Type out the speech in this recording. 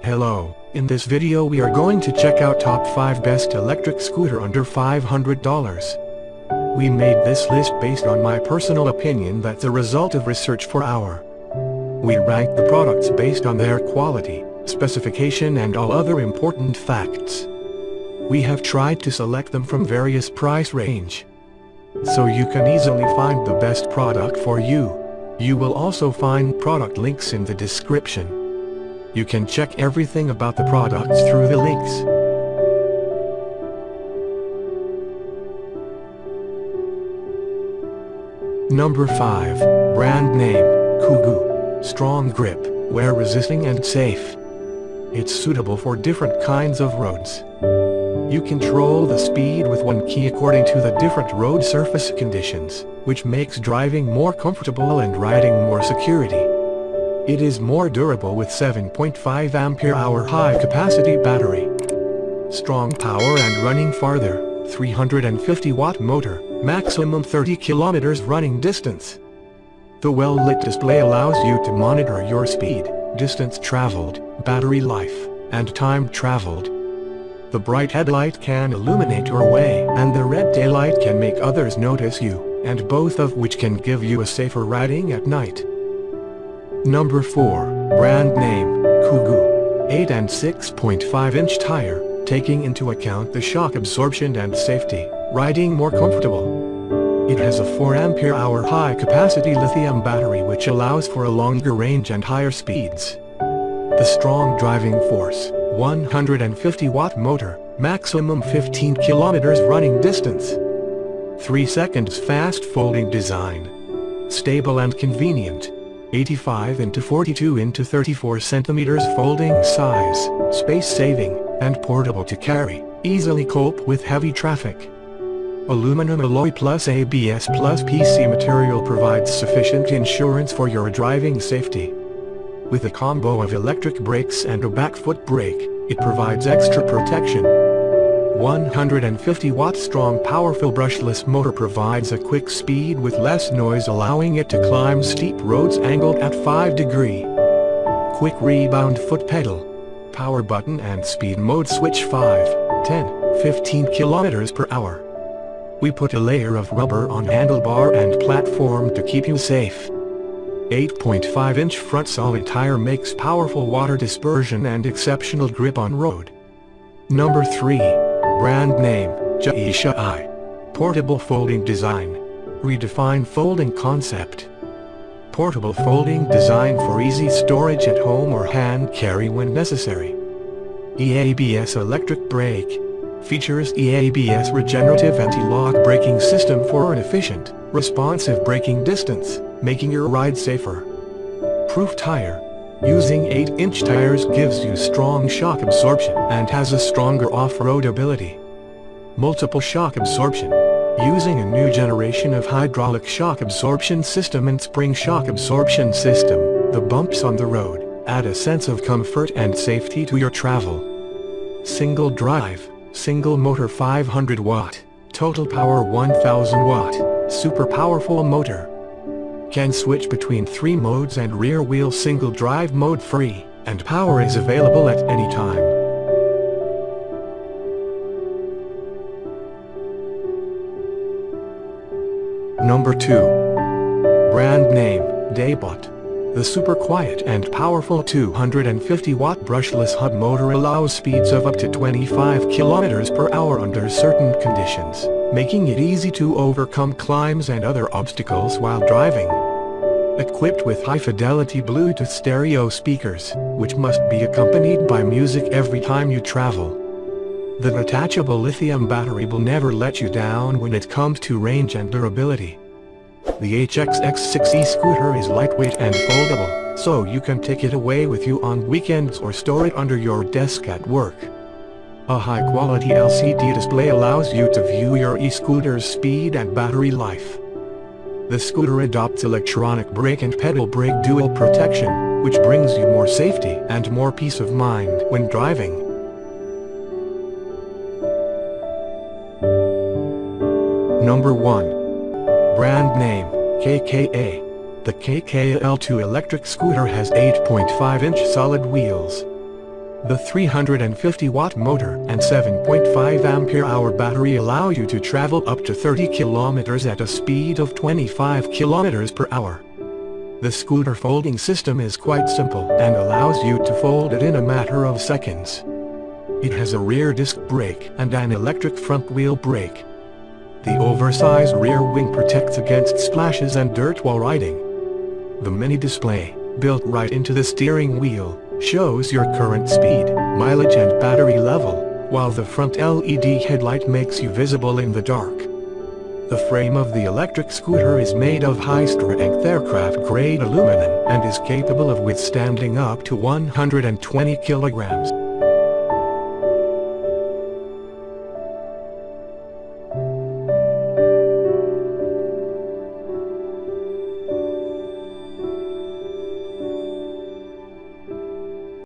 Hello, in this video we are going to check out top 5 best electric scooter under $500. We made this list based on my personal opinion that's a result of research for our. We ranked the products based on their quality, specification and all other important facts. We have tried to select them from various price range, so you can easily find the best product for you. You will also find product links in the description. You can check everything about the products through the links. Number 5, brand name, KAKA. Strong grip, wear resisting and safe. It's suitable for different kinds of roads. You control the speed with one key according to the different road surface conditions, which makes driving more comfortable and riding more security. It is more durable with 7.5 ampere-hour high-capacity battery. Strong power and running farther, 350-watt motor, maximum 30 kilometers running distance. The well-lit display allows you to monitor your speed, distance traveled, battery life, and time traveled. The bright headlight can illuminate your way, and the red taillight can make others notice you, and both of which can give you a safer riding at night. Number 4, brand name, KAKA. 8 and 6.5-inch tire, taking into account the shock absorption and safety, riding more comfortable. It has a 4 ampere-hour high-capacity lithium battery which allows for a longer range and higher speeds. The strong driving force, 150-watt motor, maximum 15 kilometers running distance. 3 seconds fast folding design. Stable and convenient. 85 x 42 x 34 centimeters folding size, space saving, and portable to carry, easily cope with heavy traffic. Aluminum alloy plus ABS plus PC material provides sufficient insurance for your driving safety. With a combo of electric brakes and a back foot brake, it provides extra protection. 150-watt strong powerful brushless motor provides a quick speed with less noise, allowing it to climb steep roads angled at 5 degrees. Quick rebound foot pedal. Power button and speed mode switch 5, 10, 15 kilometers per hour. We put a layer of rubber on handlebar and platform to keep you safe. 8.5-inch front solid tire makes powerful water dispersion and exceptional grip on road. Number 3, brand name, Jaesha. Portable folding design. Redefine folding concept. Portable folding design for easy storage at home or hand carry when necessary. EABS electric brake. Features EABS regenerative anti-lock braking system for an efficient, responsive braking distance, making your ride safer. Proof tire. Using 8-inch tires gives you strong shock absorption and has a stronger off-road ability. Multiple shock absorption. Using a new generation of hydraulic shock absorption system and spring shock absorption system, the bumps on the road add a sense of comfort and safety to your travel. Single drive, single motor 500 watt, total power 1000 watt, super powerful motor. Can switch between 3 modes and rear wheel single drive mode free, and power is available at any time. Number 2. Brand name, Daybot. The super quiet and powerful 250-watt brushless hub motor allows speeds of up to 25 kilometers per hour under certain conditions, making it easy to overcome climbs and other obstacles while driving. Equipped with high-fidelity Bluetooth stereo speakers, which must be accompanied by music every time you travel. The detachable lithium battery will never let you down when it comes to range and durability. The HXX6E scooter is lightweight and foldable, so you can take it away with you on weekends or store it under your desk at work. A high-quality LCD display allows you to view your e-scooter's speed and battery life. The scooter adopts electronic brake and pedal brake dual protection, which brings you more safety and more peace of mind when driving. Number 1. Brand name, KAKA. The KAKA L2 electric scooter has 8.5-inch solid wheels. The 350-watt motor and 7.5 ampere-hour battery allow you to travel up to 30 kilometers at a speed of 25 kilometers per hour. The scooter folding system is quite simple and allows you to fold it in a matter of seconds. It has a rear disc brake and an electric front wheel brake. The oversized rear wing protects against splashes and dirt while riding. The mini display, built right into the steering wheel, shows your current speed, mileage and battery level, while the front LED headlight makes you visible in the dark. The frame of the electric scooter is made of high-strength aircraft-grade aluminum and is capable of withstanding up to 120 kilograms.